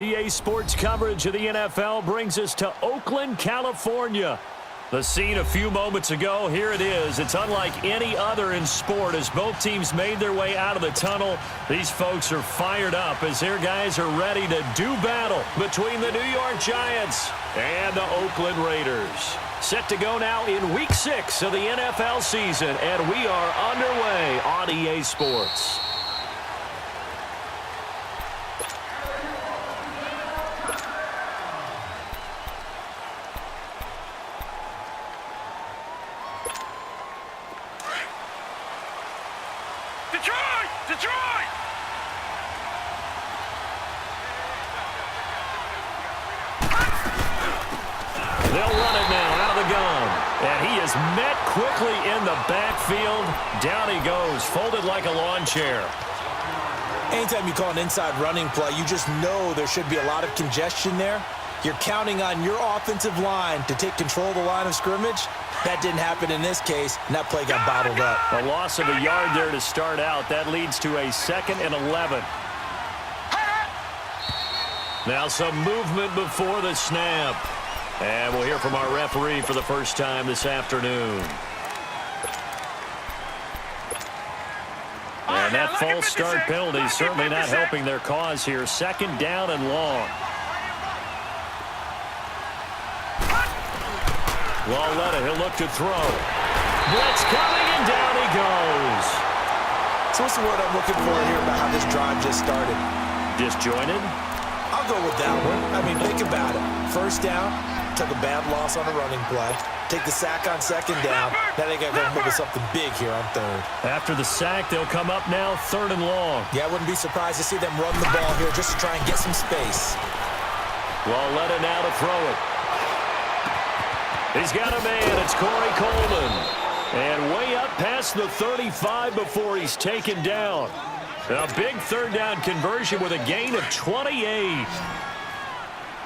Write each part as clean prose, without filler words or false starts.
EA Sports coverage of the NFL brings us to Oakland, California. The scene a few moments ago, here it is. It's unlike any other in sport as both teams made their way out of the tunnel. These folks are fired up as their guys are ready to do battle between the New York Giants and the Oakland Raiders. Set to go now in Week 6 of the NFL season, and we are underway on EA Sports. Met quickly in the backfield. Down he goes, folded like a lawn chair. Anytime you call an inside running play, you just know there should be a lot of congestion there. You're counting on your offensive line to take control of the line of scrimmage. That didn't happen in this case, and that play got bottled up. A loss of a yard there to start out. That leads to a 2nd and 11. Now some movement before the snap. And we'll hear from our referee for the first time this afternoon. And that false start penalty is certainly not helping their cause here. 2nd down and long. Lauletta, he'll look to throw. Blitz coming, and down he goes. So what's the word I'm looking for here about how this drive just started? Disjointed? I'll go with that one. I mean, think about it. First down. Took a bad loss on a running play. Take the sack on 2nd down. Now they got to go move with something big here on 3rd. After the sack, they'll come up now 3rd and long. Yeah, I wouldn't be surprised to see them run the ball here just to try and get some space. Lauletta now to throw it. He's got a man. It's Corey Coleman. And way up past the 35 before he's taken down. A big 3rd down conversion with a gain of 28.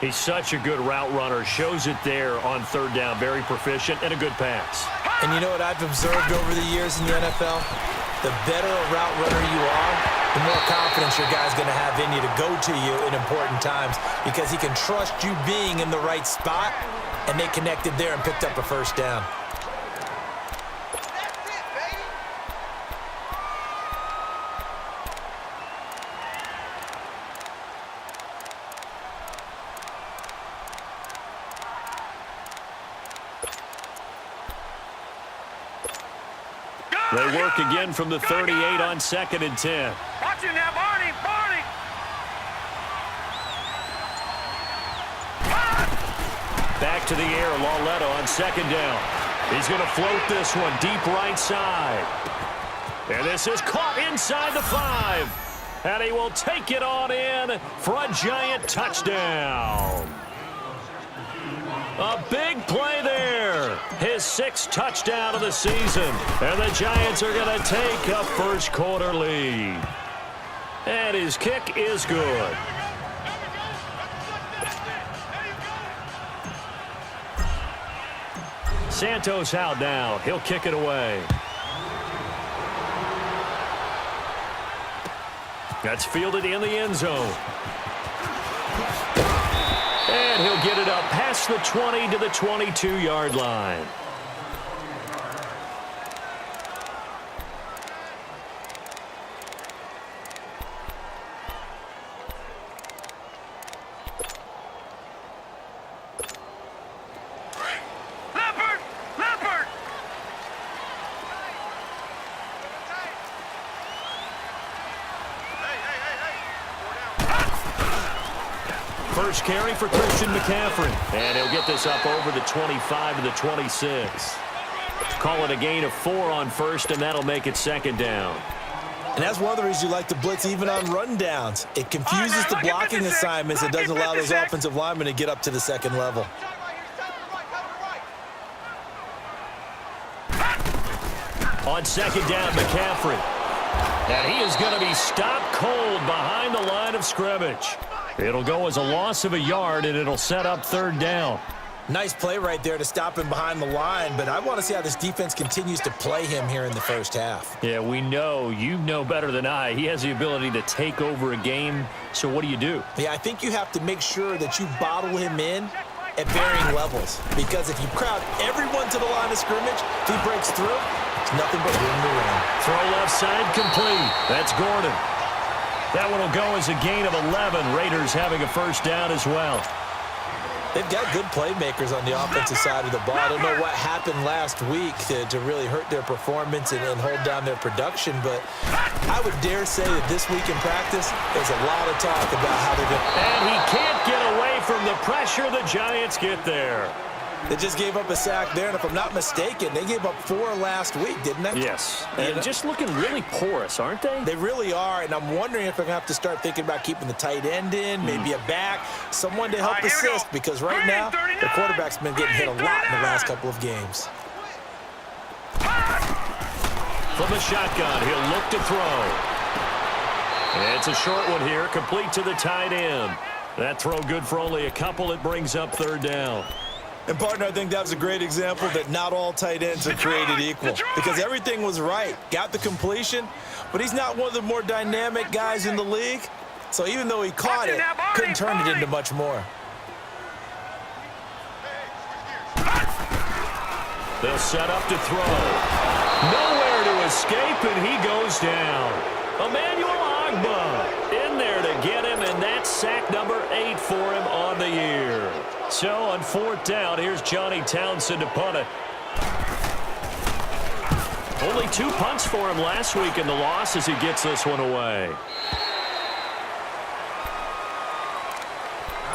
He's such a good route runner. Shows it there on 3rd down. Very proficient and a good pass. And you know what I've observed over the years in the NFL? The better a route runner you are, the more confidence your guy's going to have in you to go to you in important times because he can trust you being in the right spot, and they connected there and picked up a 1st down. They work again from the 38 on 2nd and 10. Watch it now, Barney! Back to the air, Lauletta on 2nd down. He's going to float this one deep right side. And this is caught inside the 5. And he will take it on in for a Giant touchdown. A big play there. His 6th touchdown of the season. And the Giants are going to take a first quarter lead. And his kick is good. Santos out now. He'll kick it away. That's fielded in the end zone. And he'll get it up past the 20 to the 22-yard line. Leopard! First carry for Christian McCaffrey. And he'll get this up over the 25 to the 26. Call it a gain of 4 on 1st, and that'll make it 2nd down. And that's one of the reasons you like to blitz even on rundowns. It confuses the blocking assignments. It doesn't allow those offensive linemen to get up to the 2nd level. On 2nd down, McCaffrey. And he is going to be stopped cold behind the line of scrimmage. It'll go as a loss of a yard, and it'll set up 3rd down. Nice play right there to stop him behind the line, but I want to see how this defense continues to play him here in the first half. Yeah, we know, you know better than I, he has the ability to take over a game, so what do you do? Yeah, I think you have to make sure that you bottle him in at varying levels, because if you crowd everyone to the line of scrimmage, if he breaks through, it's nothing but room to run. Throw left side complete. That's Gordon. That one will go as a gain of 11. Raiders having a first down as well. They've got good playmakers on the offensive side of the ball. I don't know what happened last week to really hurt their performance and hold down their production, but I would dare say that this week in practice, there's a lot of talk about how they're going to... And he can't get away from the pressure. The Giants get there. They just gave up a sack there, and if I'm not mistaken, they gave up 4 last week, didn't they? Yes, and just looking really porous, aren't they? They really are, and I'm wondering if they're going to have to start thinking about keeping the tight end in, maybe a back, someone to help assist, because right now, the quarterback's been getting hit a lot in the last couple of games. From the shotgun, he'll look to throw. It's a short one here, complete to the tight end. That throw good for only a couple. It brings up third down. And, partner, I think that was a great example that not all tight ends are created equal, because everything was right. Got the completion, but he's not one of the more dynamic guys in the league. So even though he caught it, couldn't turn it into much more. They'll set up to throw. Nowhere to escape, and he goes down. Emmanuel Ogbah in there to get him, and that's sack number 8 for him on the year. So on fourth down, here's Johnny Townsend to punt it. Only 2 punts for him last week in the loss as he gets this one away.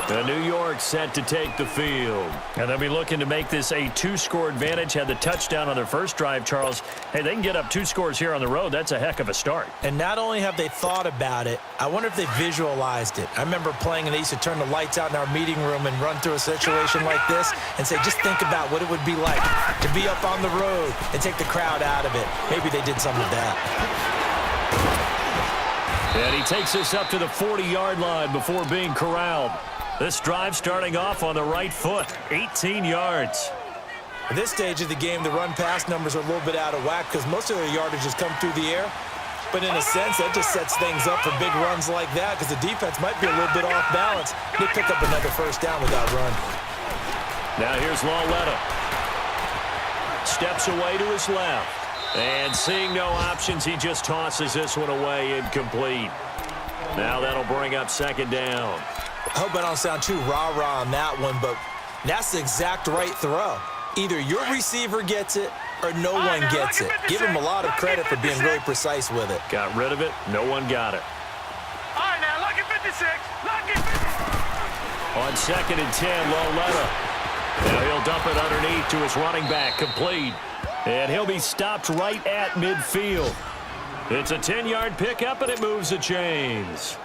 The New York set to take the field. And they'll be looking to make this a 2-score advantage. Had the touchdown on their first drive, Charles. Hey, they can get up 2 scores here on the road. That's a heck of a start. And not only have they thought about it, I wonder if they visualized it. I remember playing and they used to turn the lights out in our meeting room and run through a situation like this and say, just think about what it would be like to be up on the road and take the crowd out of it. Maybe they did some of that. And he takes us up to the 40-yard line before being corralled. This drive starting off on the right foot, 18 yards. At this stage of the game, the run-pass numbers are a little bit out of whack because most of their yardage has come through the air. But in a sense, that just sets things up for big runs like that because the defense might be a little bit off balance. They pick up another first down with that run. Now here's Lauletta. Steps away to his left. And seeing no options, he just tosses this one away incomplete. Now that'll bring up second down. I hope I don't sound too rah-rah on that one, but that's the exact right throw. Either your receiver gets it or no one gets it. Give him a lot of credit for being really precise with it. Got rid of it. No one got it. All right, now, lucky 56. Lucky 56. On second and 10, Lauletta. Now he'll dump it underneath to his running back, complete. And he'll be stopped right at midfield. It's a 10-yard pickup, and it moves the chains.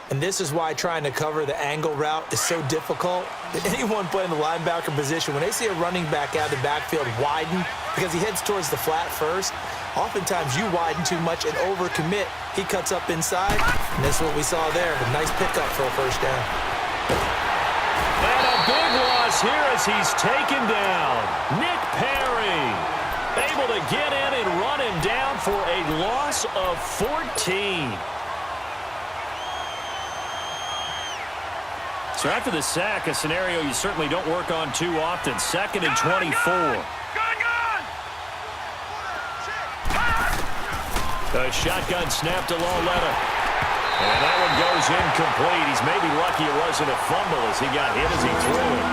And this is why trying to cover the angle route is so difficult. Anyone playing the linebacker position, when they see a running back out of the backfield widen because he heads towards the flat first, oftentimes you widen too much and overcommit. He cuts up inside, and that's what we saw there. A nice pickup for a first down. And a big loss here as he's taken down. Nick Perry able to get in and run him down for a loss of 14. So after the sack, a scenario you certainly don't work on too often. Second and 24. The shotgun snap to Lauletta. And that one goes incomplete. He's maybe lucky it wasn't a fumble as he got hit as he threw it.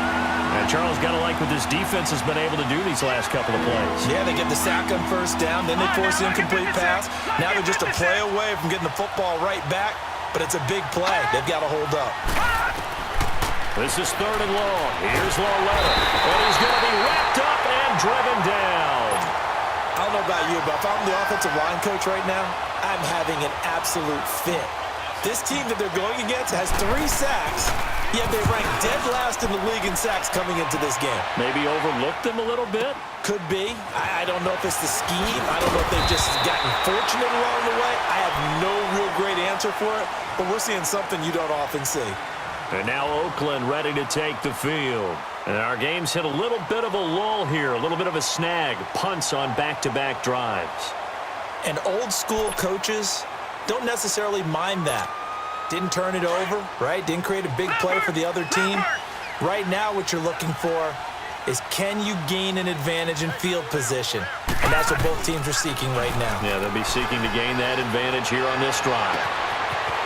And Charles got to like what this defense has been able to do these last couple of plays. Yeah, they get the sack on first down, then they force the incomplete pass. Now they're just a play away from getting the football right back, but it's a big play. They've got to hold up. This is third and long. Here's Lauletta. And he's going to be wrapped up and driven down. I don't know about you, but if I'm the offensive line coach right now, I'm having an absolute fit. This team that they're going against has 3 sacks, yet they rank dead last in the league in sacks coming into this game. Maybe overlooked them a little bit? Could be. I don't know if it's the scheme. I don't know if they've just gotten fortunate along the way. I have no real great answer for it, but we're seeing something you don't often see. And now Oakland ready to take the field. And our game's hit a little bit of a lull here, a little bit of a snag. Punts on back-to-back drives. And old-school coaches don't necessarily mind that. Didn't turn it over, right? Didn't create a big play for the other team. Right now what you're looking for is, can you gain an advantage in field position? And that's what both teams are seeking right now. Yeah, they'll be seeking to gain that advantage here on this drive.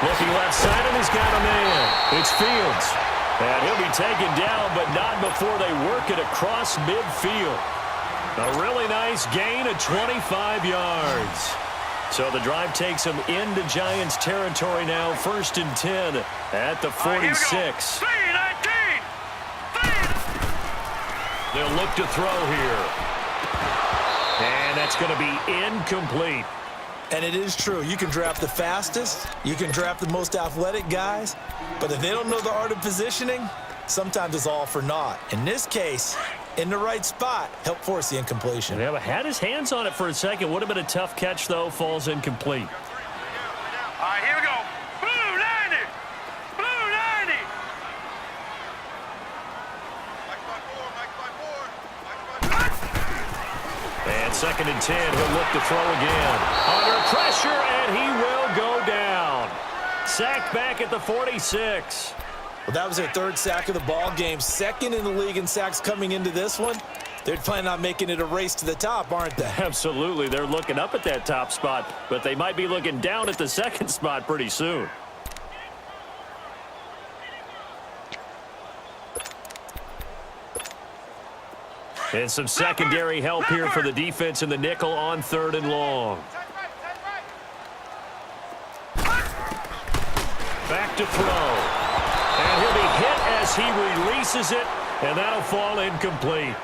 Looking left side, and he's got a man. It's Fields. And he'll be taken down, but not before they work it across midfield. A really nice gain of 25 yards. So the drive takes them into Giants territory now. 1st and 10 at the 46. They'll look to throw here. And that's going to be incomplete. And it is true. You can draft the fastest. You can draft the most athletic guys. But if they don't know the art of positioning, sometimes it's all for naught. In this case, in the right spot, help force the incompletion. Yeah, but had his hands on it for a second. Would have been a tough catch, though. Falls incomplete. All right, here we go. Blue 90. Blue 90. And 2nd and 10. He'll look to throw again. Under pressure, and he will go down. Sacked back at the 46. Well, that was their 3rd sack of the ball game. 2nd in the league in sacks coming into this one. They're planning on making it a race to the top, aren't they? Absolutely. They're looking up at that top spot, but they might be looking down at the 2nd spot pretty soon. And some secondary help here for the defense in the nickel on 3rd and long. Back to throw. And he'll be hit as he releases it, and that'll fall incomplete.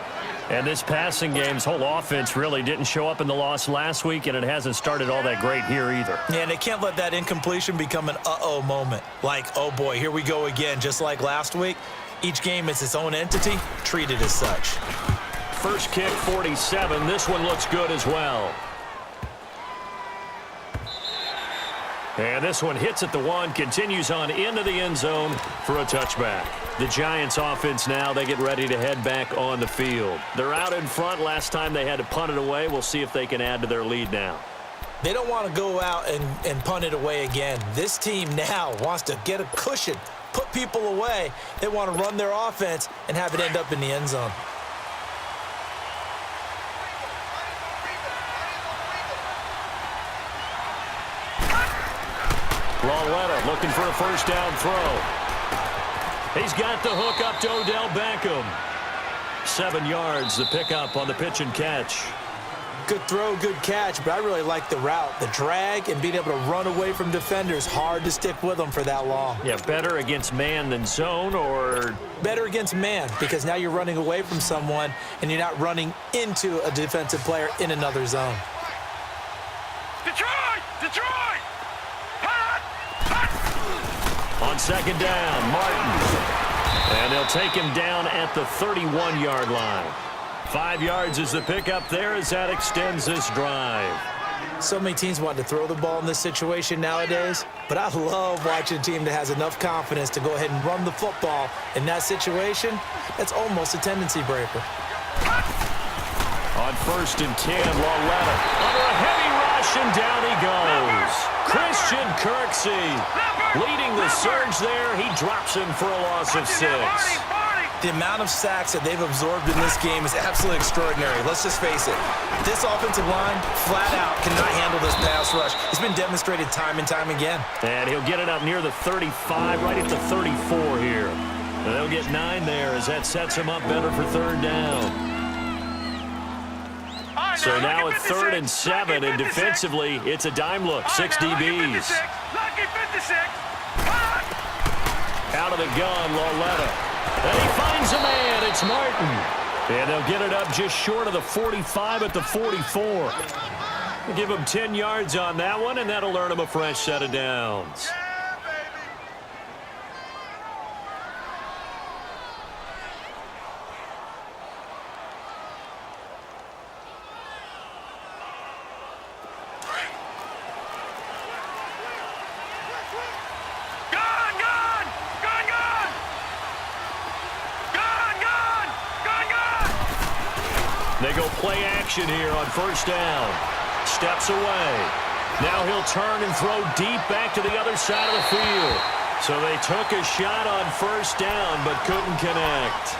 And this passing game's whole offense really didn't show up in the loss last week, and it hasn't started all that great here either. Yeah, and they can't let that incompletion become an uh-oh moment. Like, oh boy, here we go again, just like last week. Each game is its own entity, treated as such. First kick, 47. This one looks good as well. And this one hits at the 1, continues on into the end zone for a touchback. The Giants offense now, they get ready to head back on the field. They're out in front. Last time they had to punt it away. We'll see if they can add to their lead now. They don't want to go out and punt it away again. This team now wants to get a cushion, put people away. They want to run their offense and have it end up in the end zone. Lawletta looking for a first down throw. He's got the hook up to Odell Beckham. 7 yards, the pickup on the pitch and catch. Good throw, good catch, but I really like the route. The drag and being able to run away from defenders, hard to stick with them for that long. Yeah, better against man than zone, or? Better against man, because now you're running away from someone and you're not running into a defensive player in another zone. Detroit! Detroit! Hot! Hot! On 2nd down, Martin. And they'll take him down at the 31-yard line. 5 yards is the pickup there as that extends this drive. So many teams want to throw the ball in this situation nowadays, but I love watching a team that has enough confidence to go ahead and run the football in that situation. That's almost a tendency breaker. On 1st and 10, Lawletta under a heavy rush, and down he goes. Christian Kirksey leading the surge there. He drops him for a loss of 6. The amount of sacks that they've absorbed in this game is absolutely extraordinary. Let's just face it. This offensive line, flat out, cannot handle this pass rush. It's been demonstrated time and time again. And he'll get it up near the 35, right at the 34 here. And they'll get 9 there as that sets him up better for 3rd down. So now it's 3rd and 7, and defensively, it's a dime look. 6 DBs. Out of the gun, Lawletta. And he finds a man. It's Martin. And they'll get it up just short of the 45 at the 44. We'll give him 10 yards on that one, and that'll earn him a fresh set of downs. Gone! Gone! Gone! Gone! They go play action here on first down. Steps away. Now he'll turn and throw deep back to the other side of the field. So they took a shot on first down but couldn't connect.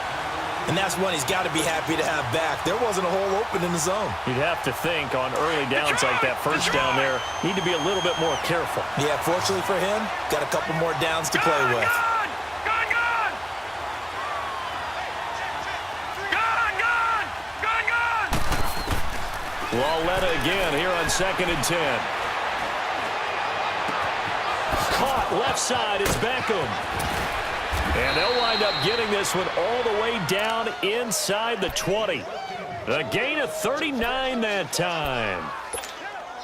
And that's one he's got to be happy to have back. There wasn't a hole open in the zone. You'd have to think on early downs like that first down there, need to be a little bit more careful. Yeah, fortunately for him, got a couple more downs to play with. Lalletta again here on 2nd and 10. Caught left side is Beckham. And they'll wind up getting this one all the way down inside the 20. A gain of 39 that time.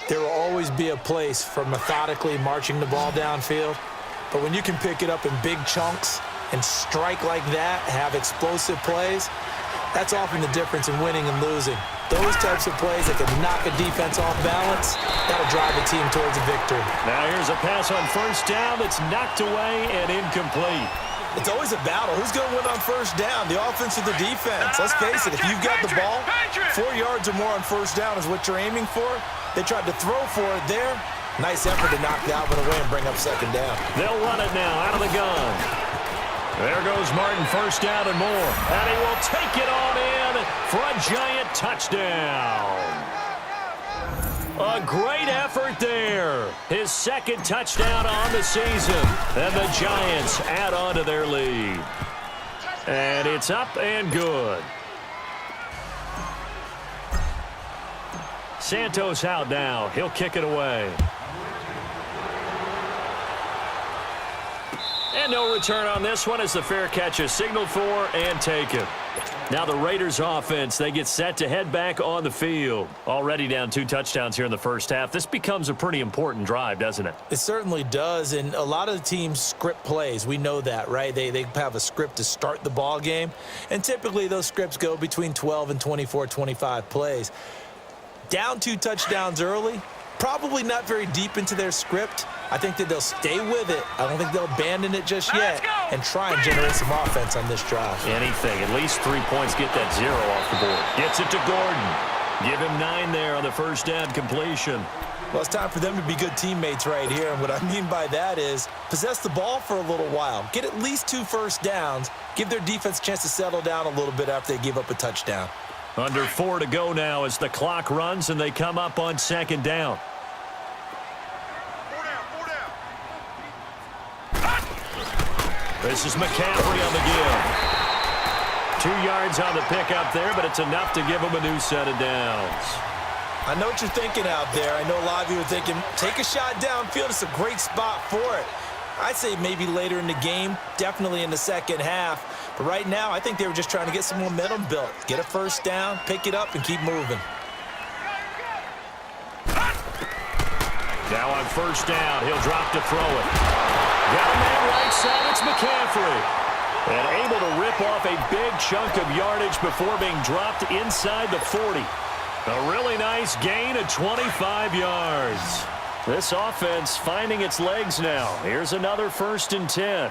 There will always be a place for methodically marching the ball downfield. But when you can pick it up in big chunks and strike like that, have explosive plays, that's often the difference in winning and losing. Those types of plays that can knock a defense off balance, that'll drive a team towards a victory. Now here's a pass on first down that's knocked away and incomplete. It's always a battle. Who's going to win on first down, the offense or the defense? Let's face it, if you've got the ball, 4 yards or more on first down is what you're aiming for. They tried to throw for it there. Nice effort to knock that one away and bring up second down. They'll run it now out of the gun. There goes Martin, first down and more. And he will take it on in for a giant touchdown. A great effort there. His second touchdown on the season. And the Giants add on to their lead. And it's up and good. Santos out now. He'll kick it away. And no return on this one as the fair catch is signaled for and taken. Now the Raiders offense, they get set to head back on the field. Already down 2 touchdowns here in the first half. This becomes a pretty important drive, doesn't it? It certainly does, and a lot of the teams script plays. We know that, right? They have a script to start the ball game, and typically those scripts go between 12 and 24, 25 plays. Down 2 touchdowns early, probably not very deep into their script. I think that they'll stay with it. I don't think they'll abandon it just yet and try and generate some offense on this drive. Anything. At least 3 points. Get that 0 off the board. Gets it to Gordon. Give him 9 there on the first down completion. Well, it's time for them to be good teammates right here. And what I mean by that is possess the ball for a little while. Get at least 2 first downs. Give their defense a chance to settle down a little bit after they give up a touchdown. Under 4 to go now as the clock runs and they come up on second down. This is McCaffrey on the give. 2 yards on the pickup there, but it's enough to give him a new set of downs. I know what you're thinking out there. I know a lot of you are thinking, take a shot downfield. It's a great spot for it. I'd say maybe later in the game, definitely in the second half. But right now, I think they were just trying to get some momentum built. Get a first down, pick it up, and keep moving. Now on first down, he'll drop to throw it. Got a man right side, it's McCaffrey. And able to rip off a big chunk of yardage before being dropped inside the 40. A really nice gain of 25 yards. This offense finding its legs now. Here's another 1st and 10.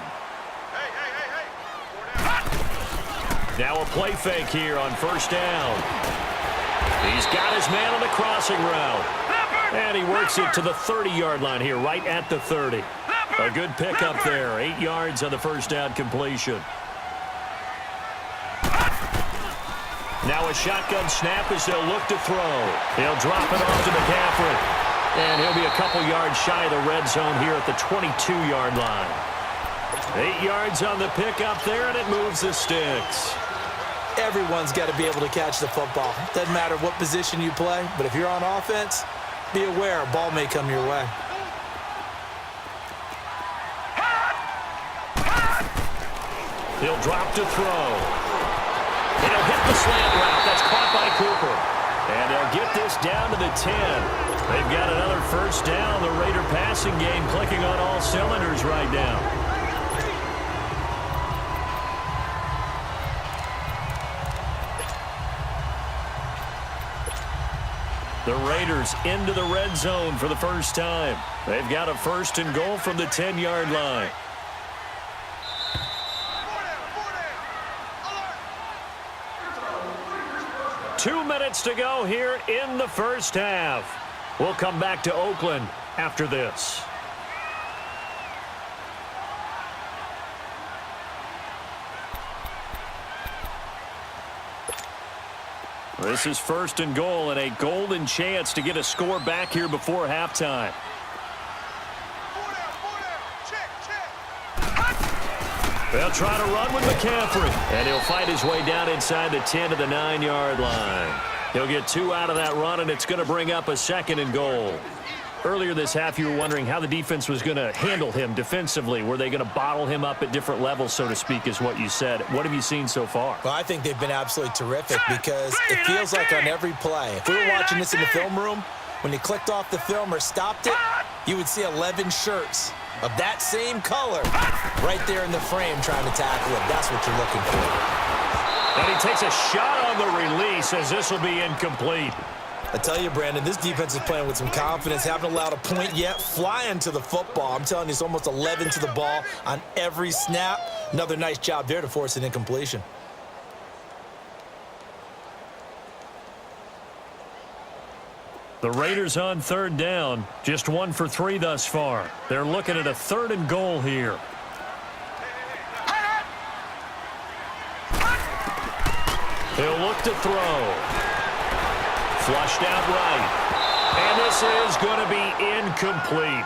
Now a play fake here on first down. He's got his man on the crossing route. And he works it to the 30-yard line here, right at the 30. A good pickup there. 8 yards on the first down completion. Now a shotgun snap as they'll look to throw. He'll drop it off to McCaffrey. And he'll be a couple yards shy of the red zone here at the 22-yard line. 8 yards on the pickup there, and it moves the sticks. Everyone's got to be able to catch the football. Doesn't matter what position you play, but if you're on offense, be aware a ball may come your way. He'll drop to throw. He'll hit the slant route. That's caught by Cooper. And they'll get this down to the 10. They've got another first down. The Raider passing game clicking on all cylinders right now. The Raiders into the red zone for the first time. They've got a 1st and goal from the 10-yard line. 2 minutes to go here in the first half. We'll come back to Oakland after this. This is 1st and goal and a golden chance to get a score back here before halftime. They'll try to run with McCaffrey, and he'll fight his way down inside the 10 to the 9-yard line. He'll get 2 out of that run, and it's going to bring up a 2nd and goal. Earlier this half, you were wondering how the defense was going to handle him defensively. Were they going to bottle him up at different levels, so to speak, is what you said. What have you seen so far? Well, I think they've been absolutely terrific because it feels like on every play. If we were watching this in the film room, when you clicked off the film or stopped it, you would see 11 shirts of that same color right there in the frame trying to tackle him. That's what you're looking for. And he takes a shot on the release as this will be incomplete. I tell you, Brandon, this defense is playing with some confidence. Haven't allowed a point yet. Flying to the football. I'm telling you, it's almost 11 to the ball on every snap. Another nice job there to force an incompletion. The Raiders on 3rd down. Just 1 for 3 thus far. They're looking at a 3rd and goal here. He'll look to throw. Flushed out right. And this is going to be incomplete.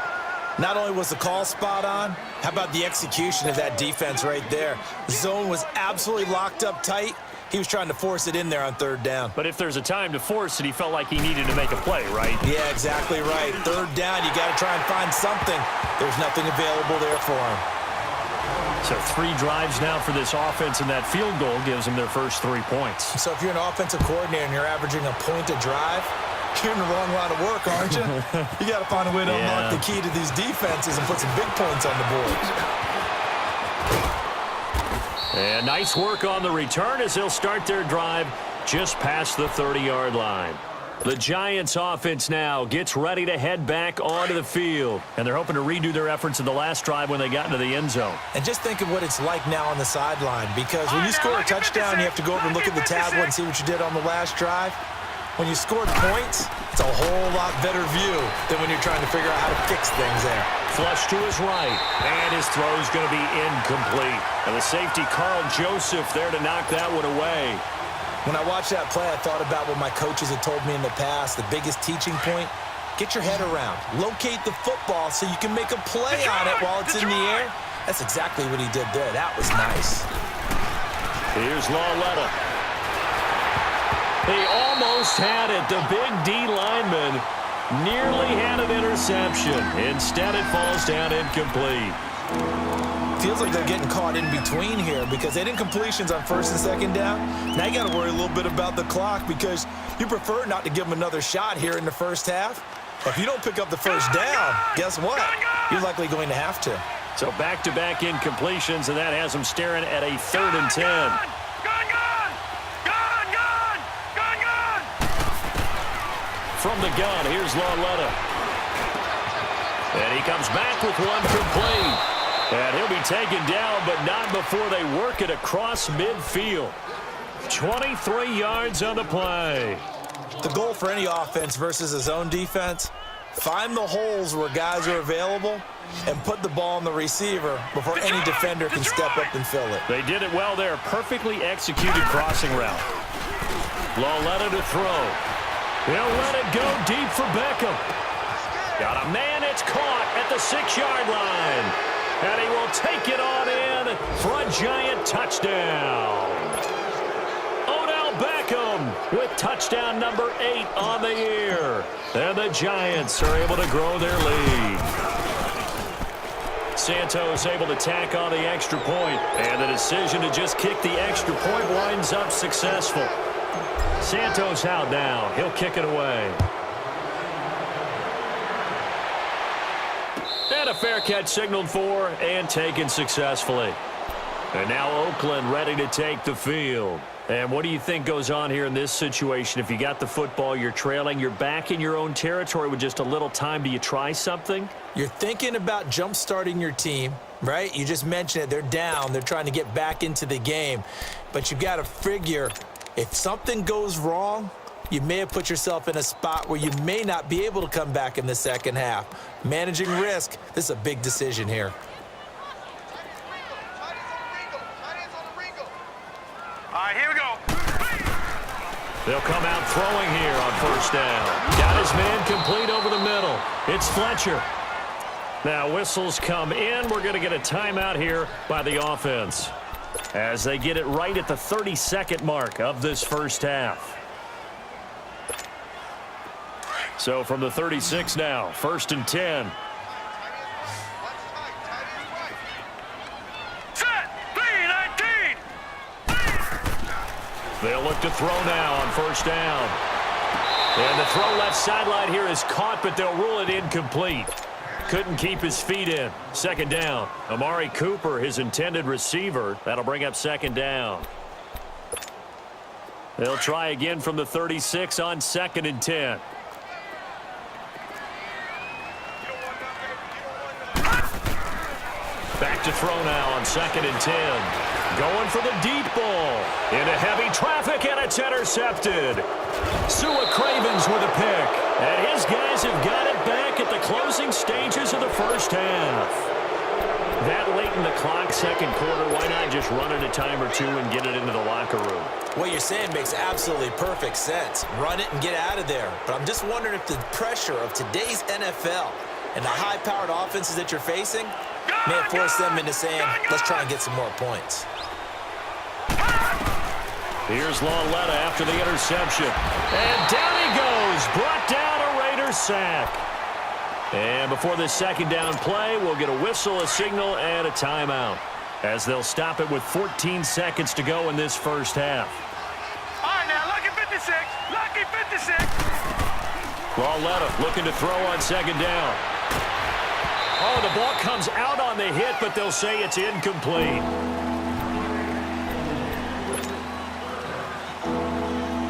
Not only was the call spot on, how about the execution of that defense right there? The zone was absolutely locked up tight. He was trying to force it in there on 3rd down. But if there's a time to force it, he felt like he needed to make a play, right? Yeah, exactly right. 3rd down, you got to try and find something. There's nothing available there for him. So 3 drives now for this offense, and that field goal gives them their first 3 points. So if you're an offensive coordinator and you're averaging a point a drive, you're in the wrong line of work, aren't you? You got to find a way to unlock the key to these defenses and put some big points on the board. And nice work on the return as they'll start their drive just past the 30-yard line. The Giants offense now gets ready to head back onto the field. And they're hoping to redo their efforts in the last drive when they got into the end zone. And just think of what it's like now on the sideline, because when you score a touchdown, you have to go over and look at the tablet and see what you did on the last drive. When you scored points, it's a whole lot better view than when you're trying to figure out how to fix things there. Flush to his right, and his throw is going to be incomplete. And the safety, Carl Joseph, there to knock that one away. When I watched that play, I thought about what my coaches had told me in the past. The biggest teaching point, get your head around. Locate the football so you can make a play on it while it's in the air. That's exactly what he did there. That was nice. Here's Lawletta. He almost had it. The big D lineman nearly had an interception. Instead, it falls down incomplete. Feels like they're getting caught in between here because they did incompletions on 1st and 2nd down. Now you got to worry a little bit about the clock because you prefer not to give them another shot here in the first half. If you don't pick up the first down, guess what? You're likely going to have to. So back-to-back incompletions, and that has them staring at a 3rd and 10. From the gun, here's Lawletta. And he comes back with one complete. And he'll be taken down, but not before they work it across midfield. 23 yards on the play. The goal for any offense versus a zone defense, find the holes where guys are available and put the ball on the receiver before any defender can step up and fill it. They did it well there. Perfectly executed crossing route. Lawletta to throw. He'll let it go deep for Beckham. Got a man, it's caught at the 6-yard line. And he will take it on in for a Giant touchdown. Odell Beckham with touchdown number 8 on the year. And the Giants are able to grow their lead. Santos able to tack on the extra point. And the decision to just kick the extra point winds up successful. Santos out now. He'll kick it away. And a fair catch signaled for and taken successfully. And now Oakland ready to take the field. And what do you think goes on here in this situation? If you got the football, you're trailing, you're back in your own territory with just a little time. Do you try something? You're thinking about jump-starting your team, right? You just mentioned it. They're down. They're trying to get back into the game. But you've got to figure If something goes wrong, you may have put yourself in a spot where you may not be able to come back in the second half. Managing risk, this is a big decision here. All right, here we go. They'll come out throwing here on first down. Got his man complete over the middle. It's Fletcher. Now whistles come in. We're going to get a timeout here by the offense as they get it right at the 30-second mark of this first half. So from the 36 now, 1st and 10. Set. 3-19. They'll look to throw now on first down. And the throw left sideline here is caught, but they'll rule it incomplete. Couldn't keep his feet in. Second down. Amari Cooper, his intended receiver. That'll bring up second down. They'll try again from the 36 on 2nd and 10. Back to throw now on 2nd and 10. Going for the deep ball. Into heavy traffic, and it's intercepted. Sua Cravens with a pick. And his guys have got it back at the closing stages of the first half. That late in the clock, second quarter, why not just run it a time or two and get it into the locker room? What you're saying makes absolutely perfect sense. Run it and get out of there. But I'm just wondering if the pressure of today's NFL and the high-powered offenses that you're facing may have forced them into saying, let's try and get some more points. Here's Lauletta after the interception. And down he goes. Brought down a Raiders sack. And before this second down play, we'll get a whistle, a signal, and a timeout, as they'll stop it with 14 seconds to go in this first half. All right, now, lucky 56. Lucky 56. Lauletta looking to throw on second down. Oh, the ball comes out on the hit, but they'll say it's incomplete.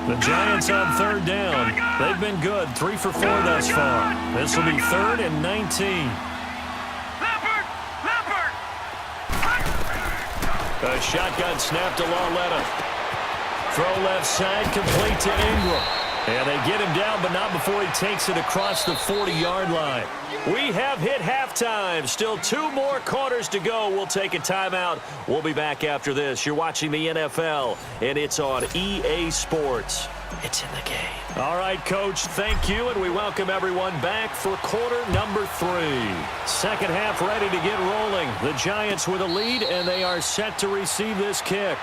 The Giants on third down. They've been good, 3 for 4 thus far. This will be 3rd and 19. Leopard! Leopard! A shotgun snap to Lauletta. Throw left side, complete to Ingram. And they get him down, but not before he takes it across the 40-yard line. We have hit halftime. Still 2 more quarters to go. We'll take a timeout. We'll be back after this. You're watching the NFL, and it's on EA Sports. It's in the game. All right, Coach, thank you, and we welcome everyone back for quarter number 3. Second half ready to get rolling. The Giants with a lead, and they are set to receive this kick.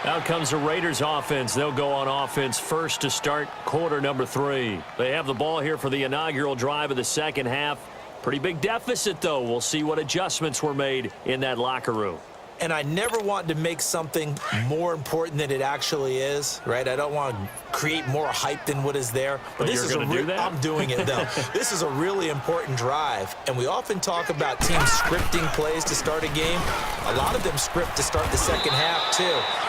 Out comes the Raiders offense. They'll go on offense first to start quarter number 3. They have the ball here for the inaugural drive of the second half. Pretty big deficit, though. We'll see what adjustments were made in that locker room. And I never want to make something more important than it actually is, right? I don't want to create more hype than what is there. But this is going to do that? I'm doing it, though. This is a really important drive. And we often talk about teams scripting plays to start a game. A lot of them script to start the second half, too.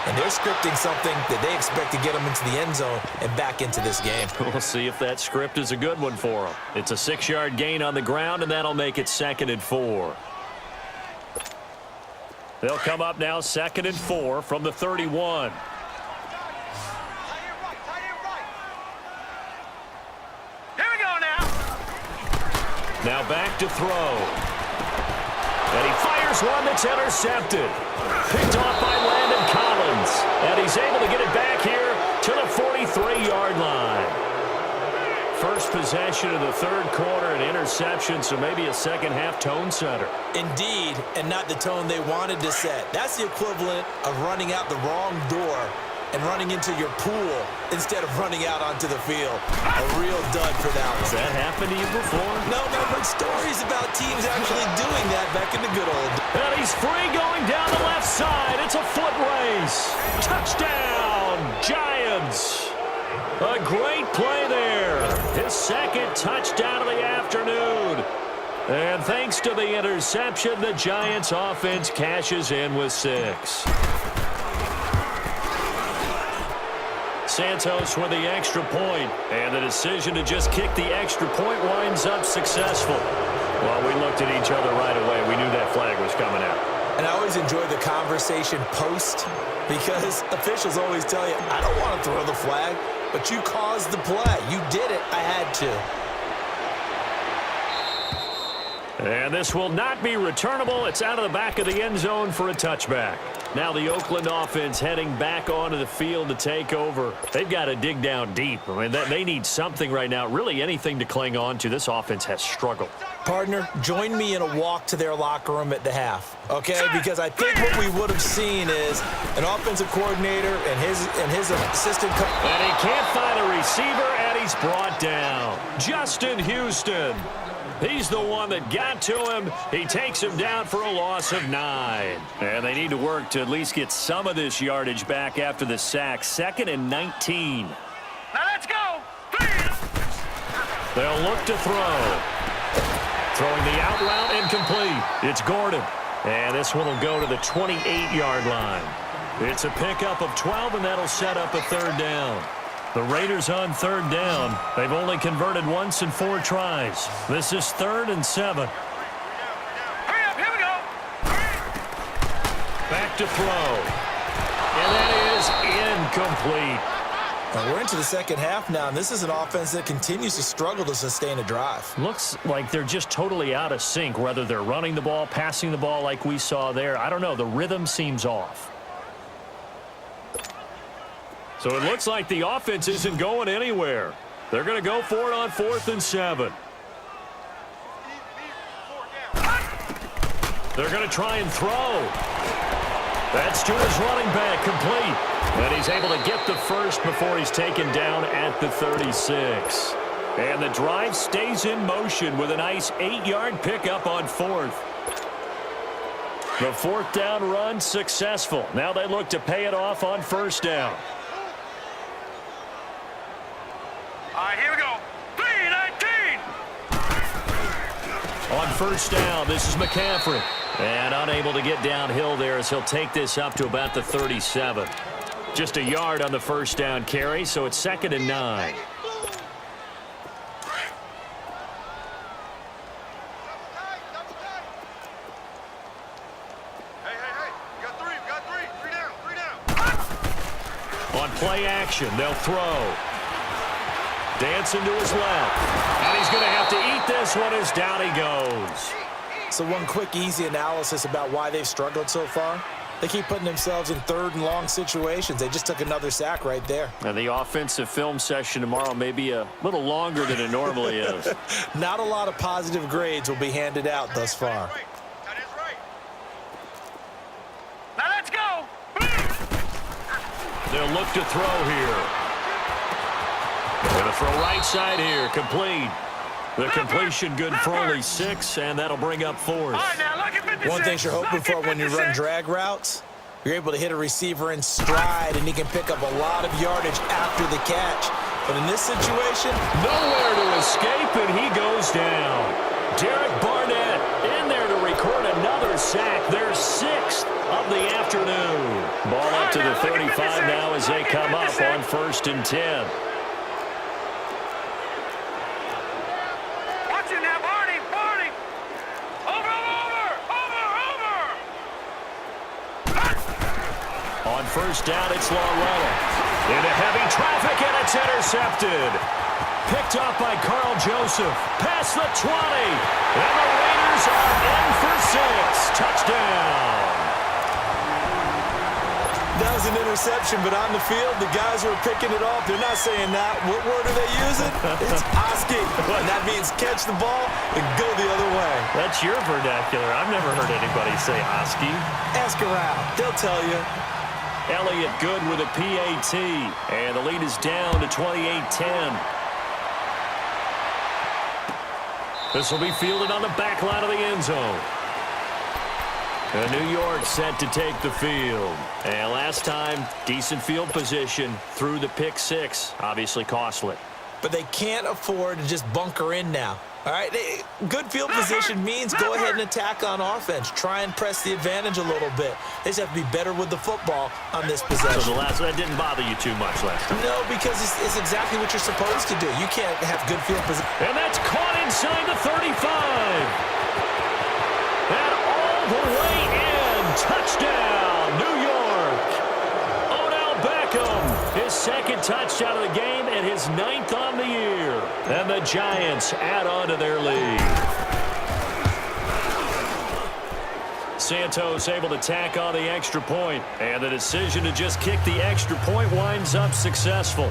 And they're scripting something that they expect to get them into the end zone and back into this game. We'll see if that script is a good one for them. It's a 6-yard gain on the ground, and that'll make it 2nd and 4. They'll come up now 2nd and 4 from the 31. Here we go now. Now back to throw. And he fires one that's intercepted. Picked off by Landon Collins. And he's able to get it back here to the 43-yard line. First possession of the third quarter, an interception, so maybe a second-half tone setter. Indeed, and not the tone they wanted to set. That's the equivalent of running out the wrong door and running into your pool instead of running out onto the field. A real dud for that one. Has that happened to you before? No, but I've heard stories about teams actually doing that back in the good old days. And he's free going down the left side. It's a foot race. Touchdown, Giants. A great play there. His second touchdown of the afternoon. And thanks to the interception, the Giants offense cashes in with 6. Santos with the extra point, and the decision to just kick the extra point winds up successful. Well, we looked at each other right away. We knew that flag was coming out. And I always enjoy the conversation post because officials always tell you, I don't want to throw the flag, but you caused the play. You did it. I had to. And this will not be returnable. It's out of the back of the end zone for a touchback. Now the Oakland offense heading back onto the field to take over. They've got to dig down deep. I mean, they need something right now, really anything to cling on to. This offense has struggled. Partner, join me in a walk to their locker room at the half, okay? Because I think what we would have seen is an offensive coordinator and his assistant coach. And he can't find a receiver, and he's brought down. Justin Houston. He's the one that got to him. He takes him down for a loss of 9. And they need to work to at least get some of this yardage back after the sack. 2nd and 19. Now let's go. They'll look to throw. Throwing the out route incomplete. It's Gordon. And this one will go to the 28-yard line. It's a pickup of 12, and that'll set up a 3rd down. The Raiders on 3rd down. They've only converted once in 4 tries. This is 3rd and 7. Hurry up, here we go. Back to throw. And that is incomplete. Now we're into the second half now, and this is an offense that continues to struggle to sustain a drive. Looks like they're just totally out of sync, whether they're running the ball, passing the ball like we saw there. I don't know. The rhythm seems off. So it looks like the offense isn't going anywhere. They're going to go for it on 4th and 7. They're going to try and throw. That's to his running back, complete. And he's able to get the first before he's taken down at the 36. And the drive stays in motion with a nice 8-yard pickup on 4th. The 4th down run successful. Now they look to pay it off on 1st down. All right, here we go. 3-19. On 1st down, this is McCaffrey. And unable to get downhill there as he'll take this up to about the 37. Just a yard on the 1st down carry, so it's 2nd and 9. Hey. You got 3. Three down. On play action, they'll throw. Dancing to his left. And he's going to have to eat this one as down he goes. So one quick, easy analysis about why they've struggled so far. They keep putting themselves in 3rd and long situations. They just took another sack right there. And the offensive film session tomorrow may be a little longer than it normally is. Not a lot of positive grades will be handed out thus far. That is right. Now let's go. They'll look to throw here. Going to throw right side here, complete. The completion good for only 6, and that'll bring up 4th. All right, now look at 56. One thing you're hoping for when you run drag routes, you're able to hit a receiver in stride, and he can pick up a lot of yardage after the catch. But in this situation, nowhere to escape, and he goes down. Derek Barnett in there to record another sack. Their 6th of the afternoon. Ball up to the 35 now as they come up on 1st and 10. On 1st down, it's Loretta. Into heavy traffic, and it's intercepted. Picked up by Carl Joseph. Past the 20. And the Raiders are in for 6. Touchdown. that was an interception, but on the field, the guys who are picking it off, they're not saying that. What word are they using? It's Oski. And that means catch the ball and go the other way. That's your vernacular. I've never heard anybody say Oski. Ask around. They'll tell you. Elliott good with a PAT. And the lead is down to 28-10. This will be fielded on the back line of the end zone. And New York set to take the field. And last time, decent field position through the pick six. Obviously costly. But they can't afford to just bunker in now. All right, good field position means go ahead and attack on offense. Try and press the advantage a little bit. They just have to be better with the football on this possession. So that didn't bother you too much last time? No, because it's exactly what you're supposed to do. You can't have good field position. And that's caught inside the 35. And all the way in. touched out of the game and his 9th on the year. And the Giants add on to their lead. Santos able to tack on the extra point, and the decision to just kick the extra point winds up successful.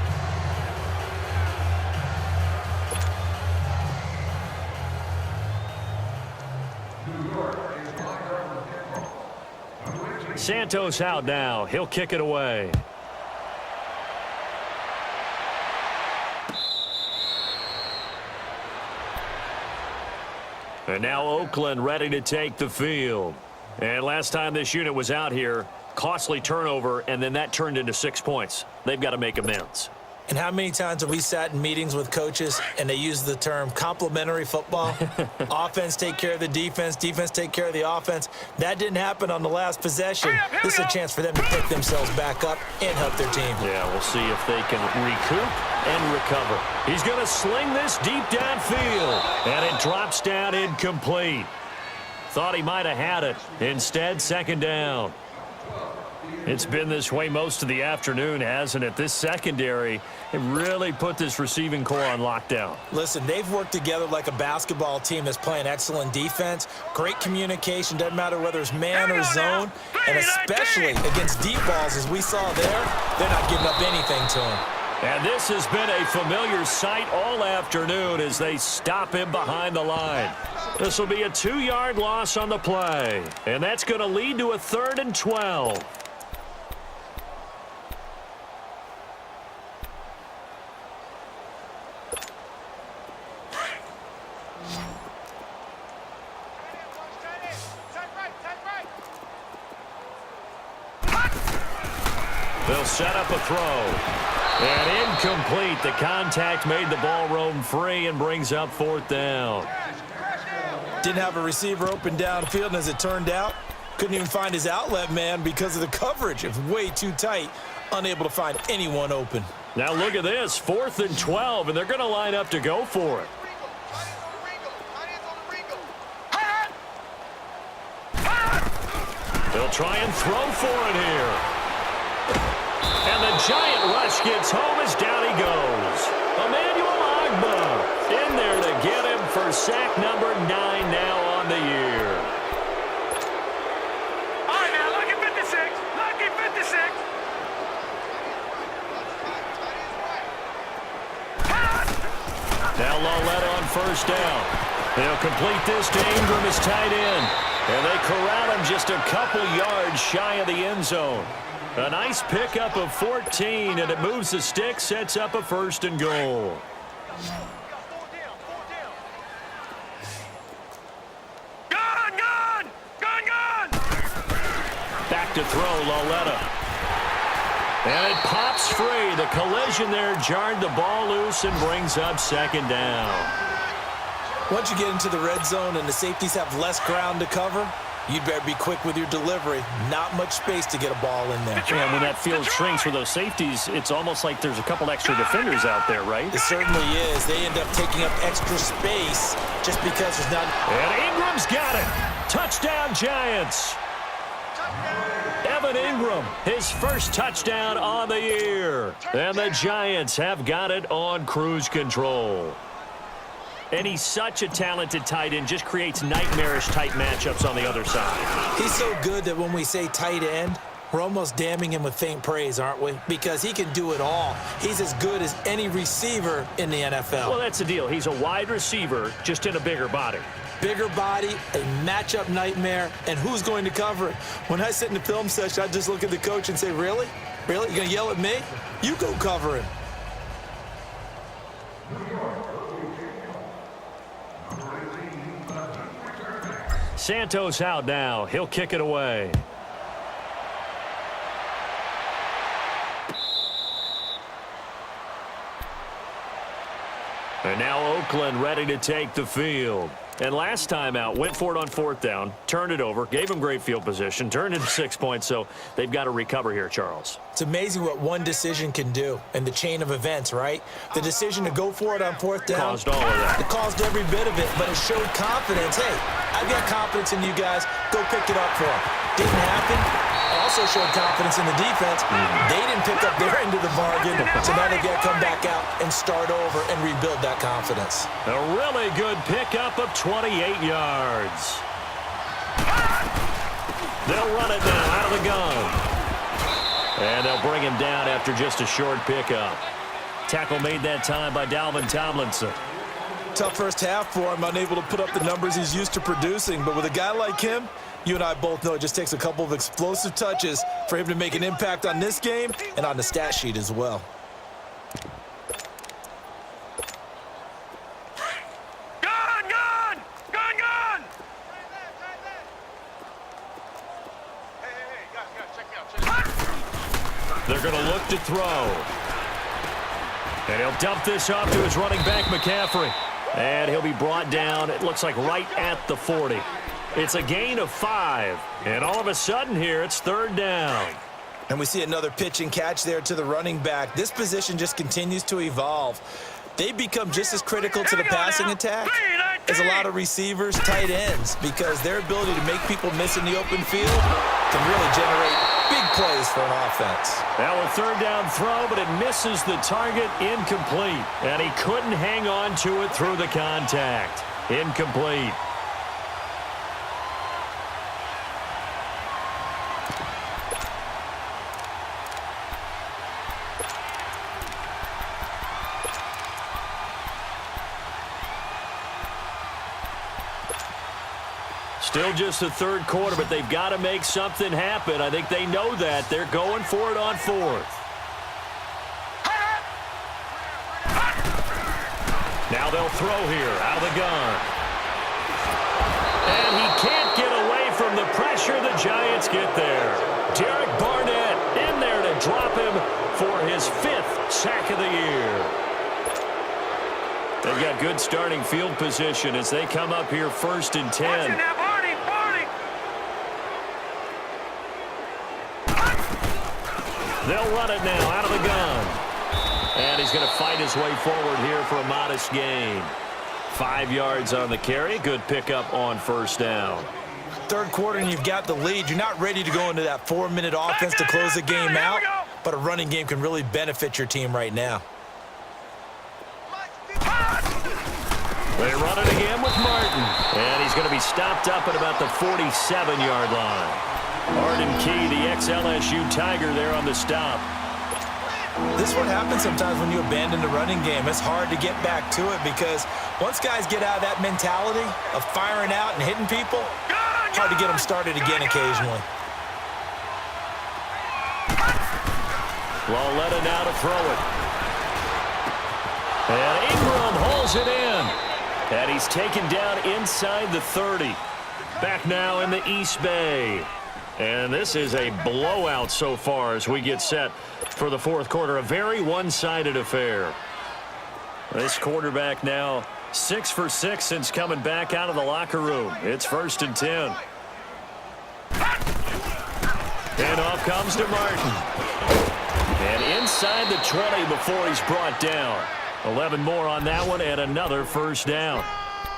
Santos out now. He'll kick it away. And now Oakland ready to take the field. And last time this unit was out here, costly turnover, and then that turned into 6 points. They've got to make amends. And how many times have we sat in meetings with coaches and they use the term complementary football? Offense take care of the defense, defense take care of the offense. That didn't happen on the last possession. This is a chance for them to pick themselves back up and help their team. Yeah, we'll see if they can recoup and recover. He's going to sling this deep downfield, and it drops down incomplete. Thought he might have had it. Instead, second down. It's been this way most of the afternoon, hasn't it? This secondary, it really put this receiving core on lockdown. Listen, they've worked together like a basketball team that's playing excellent defense. Great communication, doesn't matter whether it's man or zone. And especially against deep balls, as we saw there, they're not giving up anything to him. And this has been a familiar sight all afternoon as they stop him behind the line. This will be a 2-yard loss on the play. And that's going to lead to a 3rd and 12. They'll set up a throw. And incomplete. The contact made the ball roam free and brings up 4th down. Didn't have a receiver open downfield, and as it turned out, couldn't even find his outlet man because of the coverage. It was way too tight, unable to find anyone open. Now look at this, 4th and 12, and they're going to line up to go for it. They'll try and throw for it here. And the giant rush gets home as down he goes. Emmanuel Agba in there to get him for sack number 9 now on the year. All right, now, lucky 56. Lucky 56. Now Lauletta on 1st down. They'll complete this to Ingram as tight end. And they corral him just a couple yards shy of the end zone. A nice pickup of 14, and it moves the stick, sets up a 1st and goal. Gone! Back to throw, Lauletta. And it pops free. The collision there jarred the ball loose and brings up 2nd down. Once you get into the red zone and the safeties have less ground to cover, you'd better be quick with your delivery. Not much space to get a ball in there. And when that field shrinks for those safeties, it's almost like there's a couple extra defenders out there, right? It certainly is. They end up taking up extra space just because there's not... And Ingram's got it. Touchdown, Giants. Evan Ingram, his first touchdown on the year. And the Giants have got it on cruise control. And he's such a talented tight end, just creates nightmarish-type matchups on the other side. He's so good that when we say tight end, we're almost damning him with faint praise, aren't we? Because he can do it all. He's as good as any receiver in the NFL. Well, that's the deal. He's a wide receiver, just in a bigger body. Bigger body, a matchup nightmare, and who's going to cover it? When I sit in the film session, I just look at the coach and say, really? Really? You're going to yell at me? You go cover him. Santos out now. He'll kick it away. And now Oakland ready to take the field. And last time out, went for it on 4th down, turned it over, gave him great field position, turned into 6 points, so they've got to recover here, Charles. It's amazing what one decision can do in the chain of events, right? The decision to go for it on 4th down. Caused all of that. It caused every bit of it, but it showed confidence. Hey, I've got confidence in you guys. Go pick it up for them. Didn't happen. also showed confidence in the defense. They didn't pick up their end of the bargain, so now they've got to come back out and start over and rebuild that confidence. A really good pickup of 28 yards. They'll run it now out of the gun. And they'll bring him down after just a short pickup. Tackle made that time by Dalvin Tomlinson. Tough first half for him, unable to put up the numbers he's used to producing. But with a guy like him, you and I both know it just takes a couple of explosive touches for him to make an impact on this game and on the stat sheet as well. Gun! Hey, guys, check me out. They're going to look to throw. And he'll dump this off to his running back, McCaffrey. And he'll be brought down, it looks like right at the 40. It's a gain of 5. And all of a sudden here, it's third down. And we see another pitch and catch there to the running back. This position just continues to evolve. They become just as critical to the passing attack as a lot of receivers, tight ends, because their ability to make people miss in the open field can really generate big plays for an offense. Now a third down throw, but it misses the target, incomplete. And he couldn't hang on to it through the contact. Incomplete. Still just the third quarter, but they've got to make something happen. I think they know that. They're going for it on fourth. Now they'll throw here out of the gun. And he can't get away from the pressure. The Giants get there. Derek Barnett in there to drop him for his 5th sack of the year. They've got good starting field position as they come up here 1st and 10. They'll run it now out of the gun. And he's going to fight his way forward here for a modest gain. 5 yards on the carry. Good pickup on first down. Third quarter and you've got the lead. You're not ready to go into that 4-minute offense to close the game out, but a running game can really benefit your team right now. They run it again with Martin. And he's going to be stopped up at about the 47-yard line. Arden Key, the ex-LSU Tiger, there on the stop. This is what happens sometimes when you abandon the running game. It's hard to get back to it because once guys get out of that mentality of firing out and hitting people, hard to get them started again occasionally. Lauletta now to throw it. And Ingram holds it in. And he's taken down inside the 30. Back now in the East Bay. And this is a blowout so far as we get set for the fourth quarter. A very one-sided affair. This quarterback now 6 for 6 since coming back out of the locker room. It's 1st and 10. And off comes to Martin. And inside the 20 before he's brought down. 11 more on that one and another first down.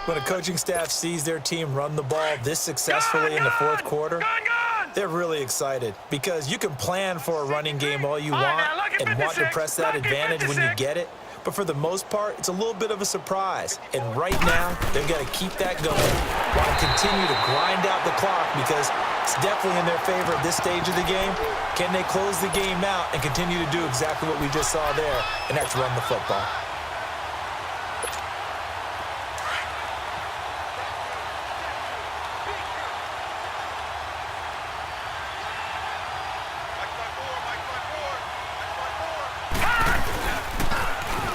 When a coaching staff sees their team run the ball this successfully in the fourth quarter, they're really excited because you can plan for a running game all you want and want to press that advantage when you get it. But for the most part, it's a little bit of a surprise. And right now, they've got to keep that going. Want to continue to grind out the clock because it's definitely in their favor at this stage of the game. Can they close the game out and continue to do exactly what we just saw there, and that's run the football?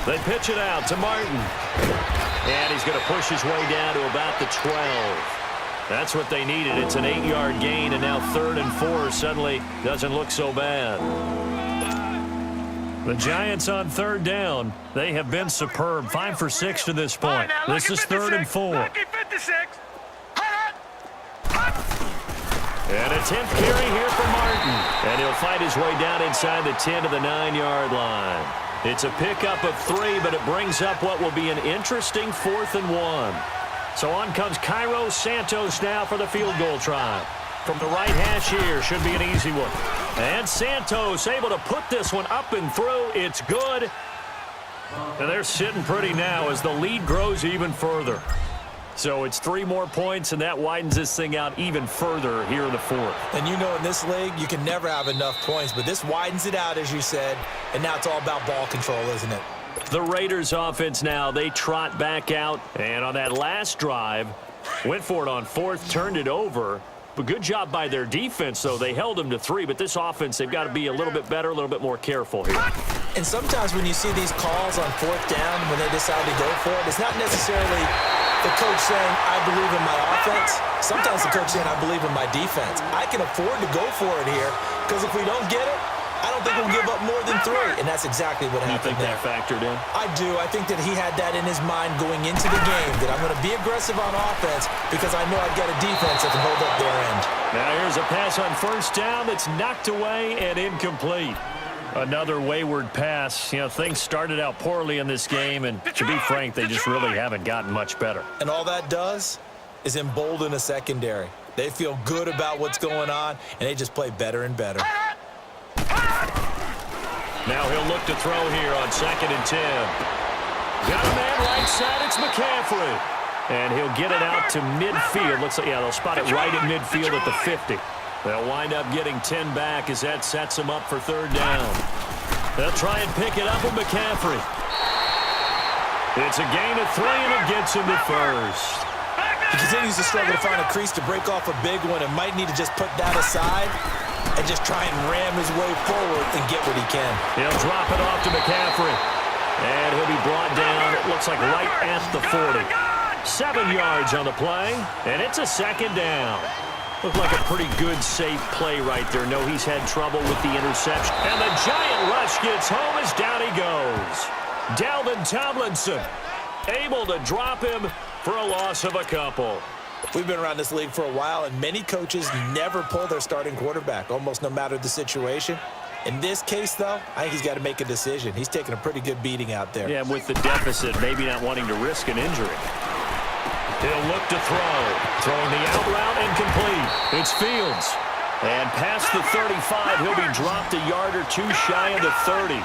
They pitch it out to Martin. And he's going to push his way down to about the 12. That's what they needed. It's an 8-yard gain, and now 3rd and 4 suddenly doesn't look so bad. The Giants on 3rd down. They have been superb. 5 for 6 to this point. This is 3rd and 4. And a 10th carry here for Martin. And he'll fight his way down inside the 10 to the 9-yard line. It's a pickup of 3, but it brings up what will be an interesting 4th and 1. So on comes Cairo Santos now for the field goal try. From the right hash here, should be an easy one. And Santos able to put this one up and through. It's good. And they're sitting pretty now as the lead grows even further. So it's 3 more points, and that widens this thing out even further here in the fourth. And you know in this league, you can never have enough points, but this widens it out, as you said, and now it's all about ball control, isn't it? The Raiders offense now, they trot back out, and on that last drive, went for it on 4th, turned it over. But good job by their defense, though. They held them to 3, but this offense, they've got to be a little bit better, a little bit more careful here. And sometimes when you see these calls on 4th down, when they decide to go for it, it's not necessarily the coach saying, I believe in my offense. Sometimes the coach saying, I believe in my defense. I can afford to go for it here, because if we don't get it, I don't think we'll give up more than 3. And that's exactly what happened there. You think that factored in? I do. I think that he had that in his mind going into the game, that I'm going to be aggressive on offense because I know I've got a defense that can hold up their end. Now here's a pass on 1st down that's knocked away and incomplete. Another wayward pass. You know, things started out poorly in this game, and to be frank, they just really haven't gotten much better. And all that does is embolden a secondary. They feel good about what's going on, and they just play better and better. Now he'll look to throw here on 2nd and 10. Got a man right side. It's McCaffrey. And he'll get it out to midfield. Looks like, yeah, they'll spot it right at midfield at the 50. They'll wind up getting 10 back as that sets them up for 3rd down. They'll try and pick it up with McCaffrey. It's a gain of 3, and it gets him to 1st. He continues to struggle to find a crease to break off a big one and might need to just put that aside and just try and ram his way forward and get what he can. He'll drop it off to McCaffrey. And he'll be brought down, it looks like right at the 40. 7 yards on the play, and it's a 2nd down. Looked like a pretty good, safe play right there. No, he's had trouble with the interception. And the giant rush gets home as down he goes. Dalvin Tomlinson able to drop him for a loss of a couple. We've been around this league for a while, and many coaches never pull their starting quarterback, almost no matter the situation. In this case, though, I think he's got to make a decision. He's taking a pretty good beating out there. Yeah, with the deficit, maybe not wanting to risk an injury. He'll look to throw. Throwing the out route incomplete. It's Fields. And past the 35, he'll be dropped a yard or 2 shy of the 30.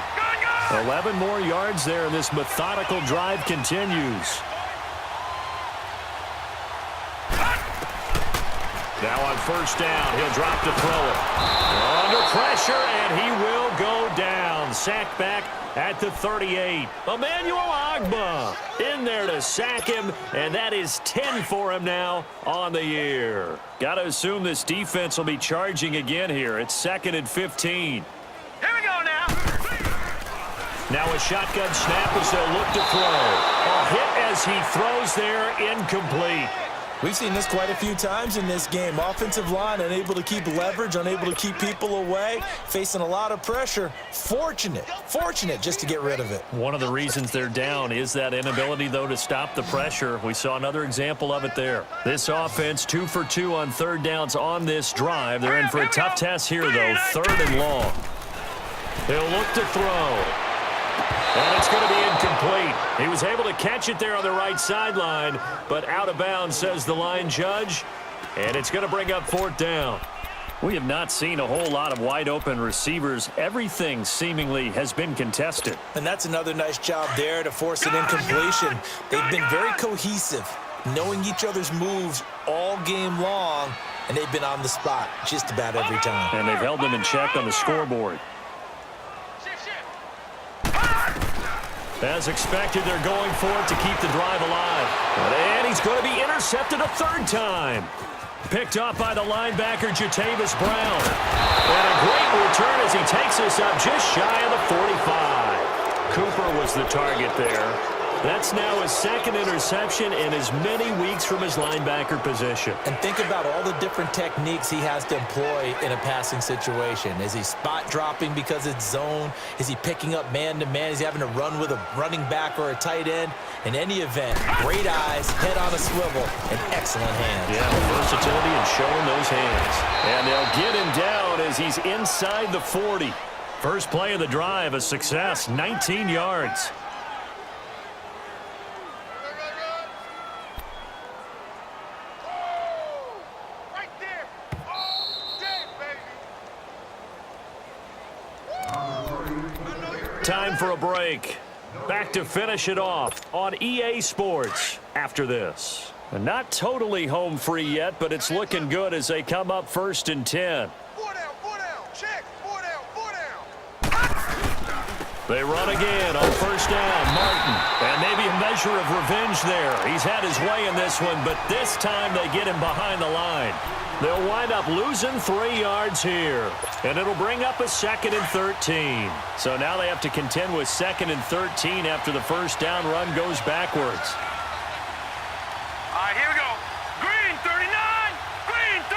11 more yards there, and this methodical drive continues. Now on 1st down, he'll drop to throw it. Under pressure, and he will go down. Sacked back at the 38. Emmanuel Ogbah in there to sack him, and that is 10 for him now on the year. Got to assume this defense will be charging again here. It's 2nd and 15. Here we go now. Now a shotgun snap as they'll look to throw. A hit as he throws there, incomplete. We've seen this quite a few times in this game. Offensive line unable to keep leverage, unable to keep people away, facing a lot of pressure. Fortunate just to get rid of it. One of the reasons they're down is that inability, though, to stop the pressure. We saw another example of it there. This offense 2 for 2 on 3rd downs on this drive. They're in for a tough test here, though, 3rd and long. He'll look to throw. And it's going to be incomplete. He was able to catch it there on the right sideline, but out of bounds, says the line judge. And it's going to bring up 4th down. We have not seen a whole lot of wide-open receivers. Everything seemingly has been contested. And that's another nice job there to force an incompletion. They've been very cohesive, knowing each other's moves all game long, and they've been on the spot just about every time. And they've held them in check on the scoreboard. As expected, they're going for it to keep the drive alive. And he's going to be intercepted a 3rd time. Picked off by the linebacker, Jatavis Brown. And a great return as he takes us up just shy of the 45. Cooper was the target there. That's now his 2nd interception in as many weeks from his linebacker position. And think about all the different techniques he has to employ in a passing situation. Is he spot dropping because it's zone? Is he picking up man-to-man? Is he having to run with a running back or a tight end? In any event, great eyes, head on a swivel, and excellent hands. Yeah, versatility and showing those hands. And they'll get him down as he's inside the 40. First play of the drive, a success, 19 yards. Time for a break. Back to finish it off on EA Sports after this. And not totally home free yet, but it's looking good as they come up 1st and 10. 4 down, check, 4 down. They run again on 1st down. Martin. And maybe a measure of revenge there. He's had his way in this one, but this time they get him behind the line. They'll wind up losing 3 yards here. And it'll bring up a 2nd and 13. So now they have to contend with 2nd and 13 after the 1st down run goes backwards. All right, here we go. Green 39, green 39.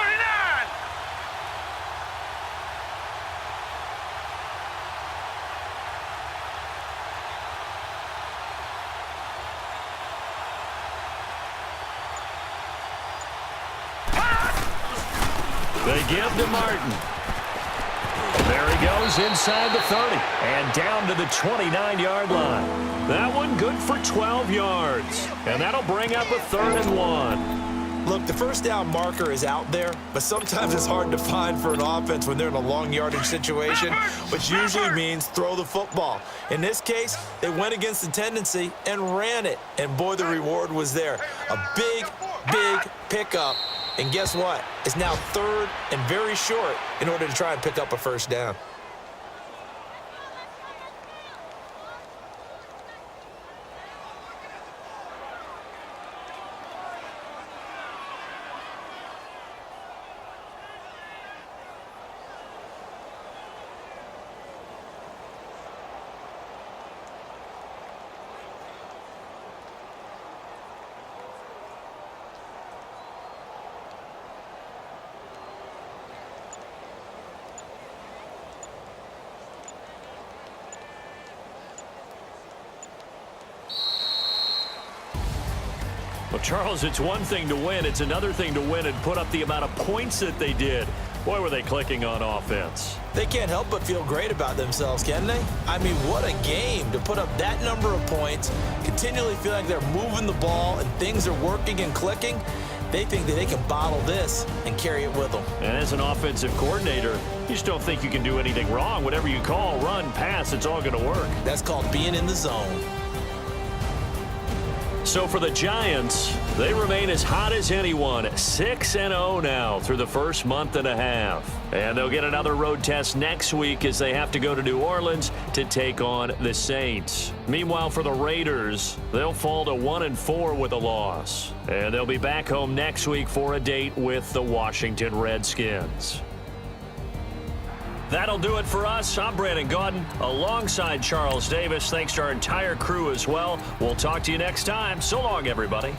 They give to Martin. There he goes inside the 30 and down to the 29-yard line. That one good for 12 yards. And that'll bring up a 3rd and 1. Look, the 1st down marker is out there, but sometimes it's hard to find for an offense when they're in a long yardage situation, which usually means throw the football. In this case, they went against the tendency and ran it. And boy, the reward was there. A big, big pickup. And guess what? It's now 3rd and very short in order to try and pick up a 1st down. Well, Charles, it's one thing to win. It's another thing to win and put up the amount of points that they did. Boy, were they clicking on offense. They can't help but feel great about themselves, can they? I mean, what a game to put up that number of points, continually feel like they're moving the ball and things are working and clicking. They think that they can bottle this and carry it with them. And as an offensive coordinator, you just don't think you can do anything wrong. Whatever you call, run, pass, it's all going to work. That's called being in the zone. So for the Giants, they remain as hot as anyone, 6-0 now through the first month and a half. And they'll get another road test next week as they have to go to New Orleans to take on the Saints. Meanwhile, for the Raiders, they'll fall to 1-4 with a loss. And they'll be back home next week for a date with the Washington Redskins. That'll do it for us. I'm Brandon Gaudin alongside Charles Davis. Thanks to our entire crew as well. We'll talk to you next time. So long, everybody.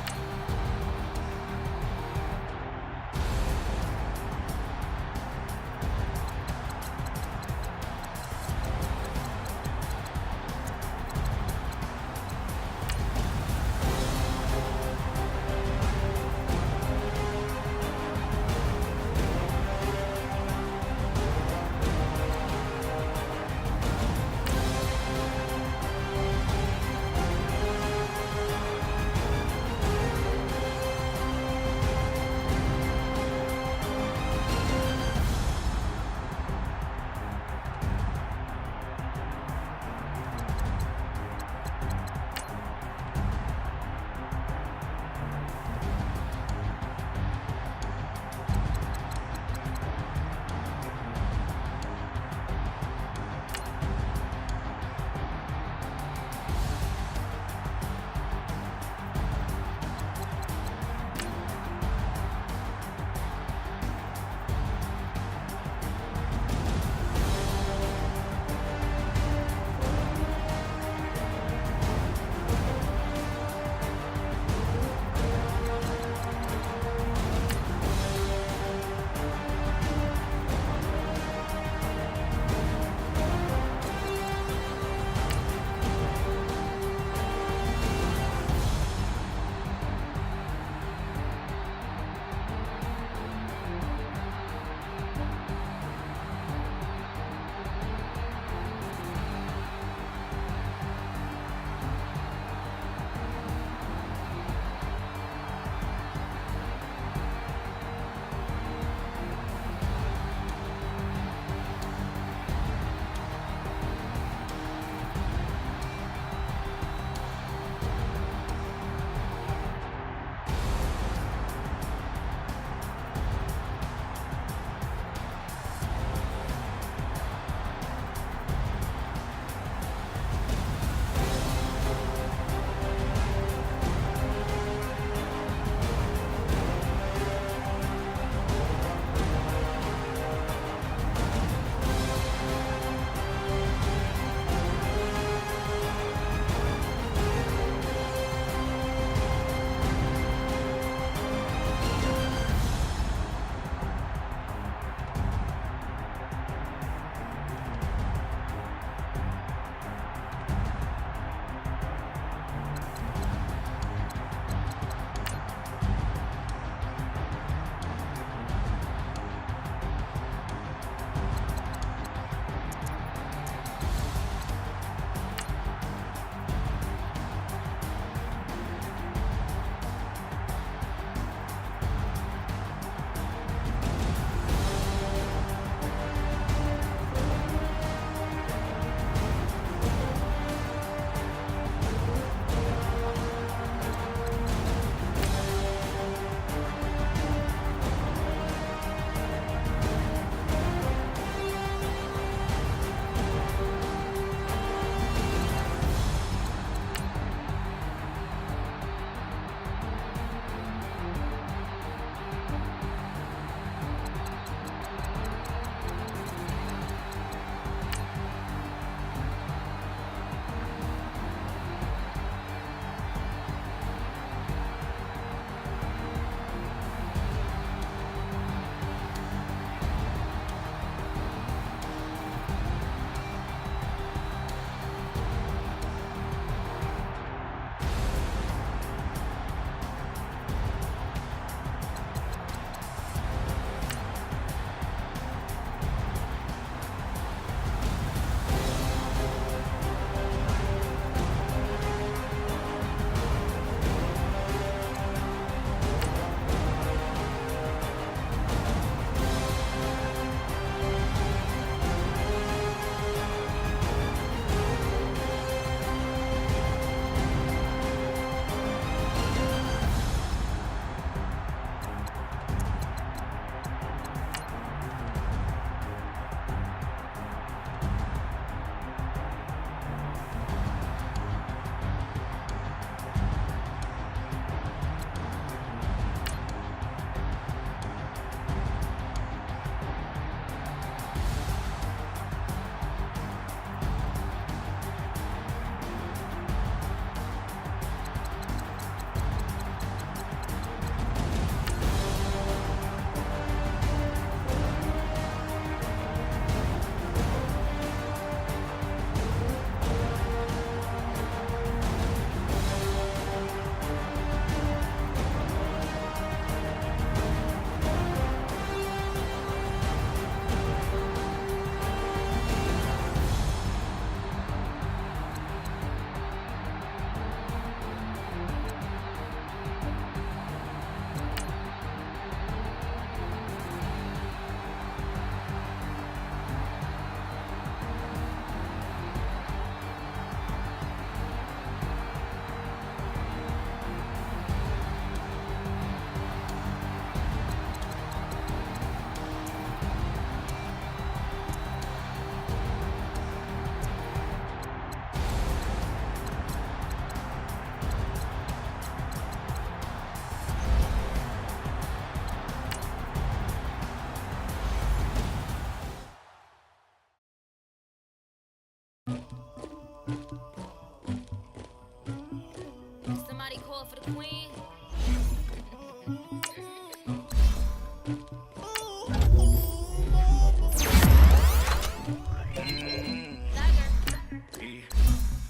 Somebody call for the queen.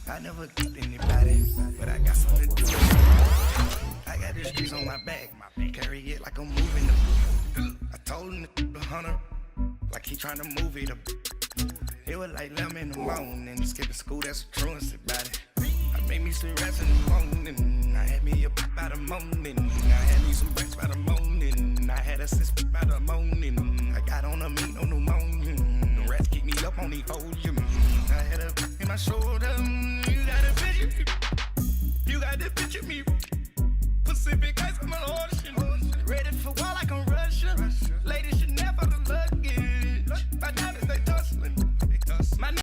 I never killed anybody, but I got something to do. I got the streets on my back, carry it like I'm moving the. I told him the hunter, like he trying to move it up. It was like 11 in the morning, skipping school, that's a truancy about it. I made me some rats in the morning, I had me a by the morning. I had me some bricks by the morning, I had a sis by the morning. I got on a meat, no pneumonia, the rats keep me up on the folium. I had a in my shoulder, you got a picture, you got the picture me. Pacific ice on my horse.